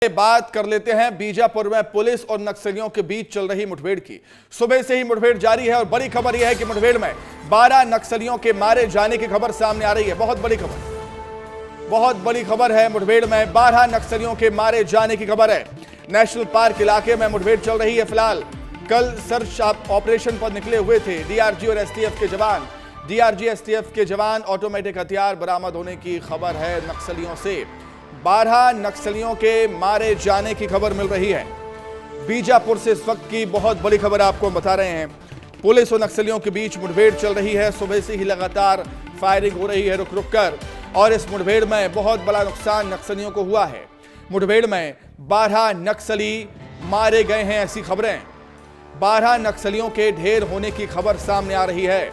बात कर लेते हैं बीजापुर में पुलिस और नक्सलियों के बीच चल रही मुठभेड़ की। सुबह से ही मुठभेड़ जारी है और बड़ी खबर यह है कि मुठभेड़ में 12 नक्सलियों के मारे जाने की खबर सामने आ रही है। बहुत बड़ी खबर है। मुठभेड़ में 12 नक्सलियों के मारे जाने की खबर है। नेशनल पार्क इलाके में मुठभेड़ चल रही है। फिलहाल कल सर्च ऑपरेशन पर निकले हुए थे डीआरजी और एसटीएफ के जवान। डीआरजी एसटीएफ के जवान ऑटोमेटिक हथियार बरामद होने की खबर है। नक्सलियों से 12 नक्सलियों के मारे जाने की खबर मिल रही है। बीजापुर से इस वक्त की बहुत बड़ी खबर आपको बता रहे हैं। पुलिस और नक्सलियों के बीच मुठभेड़ चल रही है। सुबह से ही लगातार फायरिंग हो रही है रुक रुक कर, और इस मुठभेड़ में बहुत बड़ा नुकसान नक्सलियों को हुआ है। मुठभेड़ में 12 नक्सली मारे गए हैं, ऐसी खबरें। 12 नक्सलियों के ढेर होने की खबर सामने आ रही है।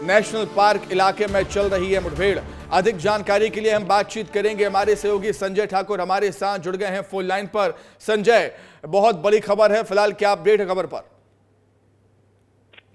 नेशनल पार्क इलाके में चल रही है मुठभेड़। अधिक जानकारी के लिए हम बातचीत करेंगे। हमारे सहयोगी संजय ठाकुर हमारे साथ जुड़ गए हैं फोन लाइन पर। संजय, बहुत बड़ी खबर है, फिलहाल क्या अपडेट है खबर पर?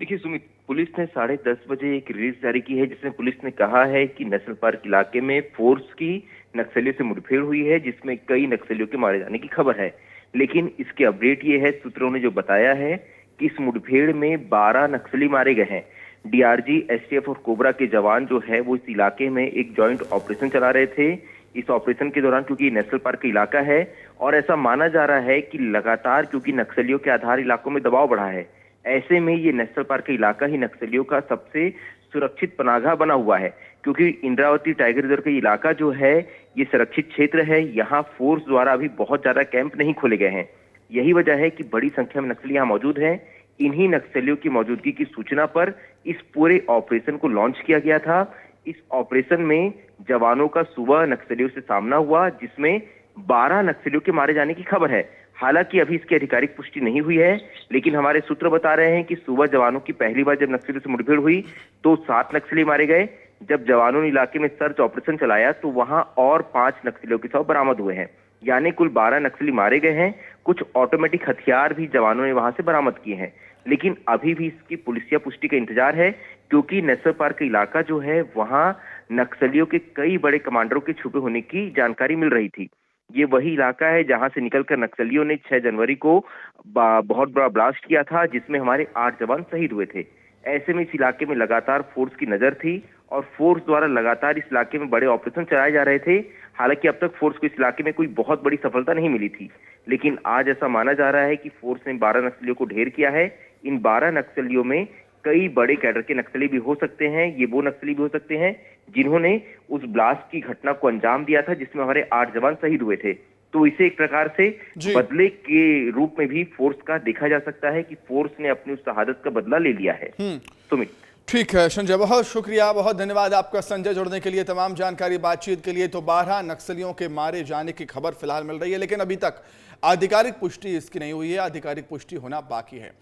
देखिए सुमित, पुलिस ने 10:30 बजे एक रिलीज जारी की है, जिसमें पुलिस ने कहा है कि नेशनल पार्क इलाके में फोर्स की नक्सलियों से मुठभेड़ हुई है, जिसमें कई नक्सलियों के मारे जाने की खबर है। लेकिन इसके अपडेट ये है, सूत्रों ने जो बताया है कि इस मुठभेड़ में 12 नक्सली मारे गए हैं। डीआरजी, एसटीएफ और कोबरा के जवान जो है वो इस इलाके में एक जॉइंट ऑपरेशन चला रहे थे। इस ऑपरेशन के दौरान, क्योंकि नेशनल पार्क का इलाका है और ऐसा माना जा रहा है कि लगातार क्योंकि नक्सलियों के आधार इलाकों में दबाव बढ़ा है, ऐसे में ये नेशनल पार्क का इलाका ही नक्सलियों का सबसे सुरक्षित पनागा बना हुआ है। क्योंकि इंद्रावती टाइगर रिजर्व का इलाका जो है ये सुरक्षित क्षेत्र है। यहाँ फोर्स द्वारा अभी बहुत ज्यादा कैंप नहीं खोले गए हैं। यही वजह है कि बड़ी संख्या में नक्सली यहाँ मौजूद हैं। इन्हीं नक्सलियों की मौजूदगी की सूचना पर इस पूरे ऑपरेशन को लॉन्च किया गया था। इस ऑपरेशन में जवानों का सुबह नक्सलियों से सामना हुआ, जिसमें 12 नक्सलियों के मारे जाने की खबर है। हालांकि अभी इसकी आधिकारिक पुष्टि नहीं हुई है, लेकिन हमारे सूत्र बता रहे हैं कि सुबह जवानों की पहली बार जब नक्सलियों से मुठभेड़ हुई तो 7 नक्सली मारे गए। जब जवानों ने इलाके में सर्च ऑपरेशन चलाया तो वहां और 5 नक्सलियों के शव बरामद हुए हैं। यानी कुल 12 नक्सली मारे गए हैं। कुछ ऑटोमेटिक हथियार भी जवानों ने वहां से बरामद किए हैं, लेकिन अभी भी इसकी पुलिसिया पुष्टि का इंतजार है, क्योंकि नेशनल पार्क का इलाका जो है वहां नक्सलियों के कई बड़े कमांडरों के छुपे होने की जानकारी मिल रही थी। ये वही इलाका है जहां से निकलकर नक्सलियों ने 6 जनवरी को बहुत बड़ा ब्लास्ट किया था, जिसमें हमारे 8 जवान शहीद हुए थे। ऐसे में इस इलाके में लगातार फोर्स की नजर थी और फोर्स द्वारा लगातार इस इलाके में बड़े ऑपरेशन चलाए जा रहे थे। हालांकि अब तक फोर्स को इस इलाके में कोई बहुत बड़ी सफलता नहीं मिली थी, लेकिन आज ऐसा माना जा रहा है कि फोर्स ने 12 नक्सलियों को ढेर किया है। इन 12 नक्सलियों में कई बड़े कैडर के नक्सली भी हो सकते हैं। ये वो नक्सली भी हो सकते हैं जिन्होंने उस ब्लास्ट की घटना को अंजाम दिया था, जिसमें हमारे 8 जवान शहीद हुए थे। तो इसे एक प्रकार से बदले के रूप में भी फोर्स का देखा जा सकता है कि फोर्स ने अपनी उस शहादत का बदला ले लिया है। सुमित, ठीक है संजय, बहुत शुक्रिया, बहुत धन्यवाद आपका संजय जुड़ने के लिए, तमाम जानकारी बातचीत के लिए। तो 12 नक्सलियों के मारे जाने की खबर फिलहाल मिल रही है, लेकिन अभी तक आधिकारिक पुष्टि इसकी नहीं हुई है। आधिकारिक पुष्टि होना बाकी है।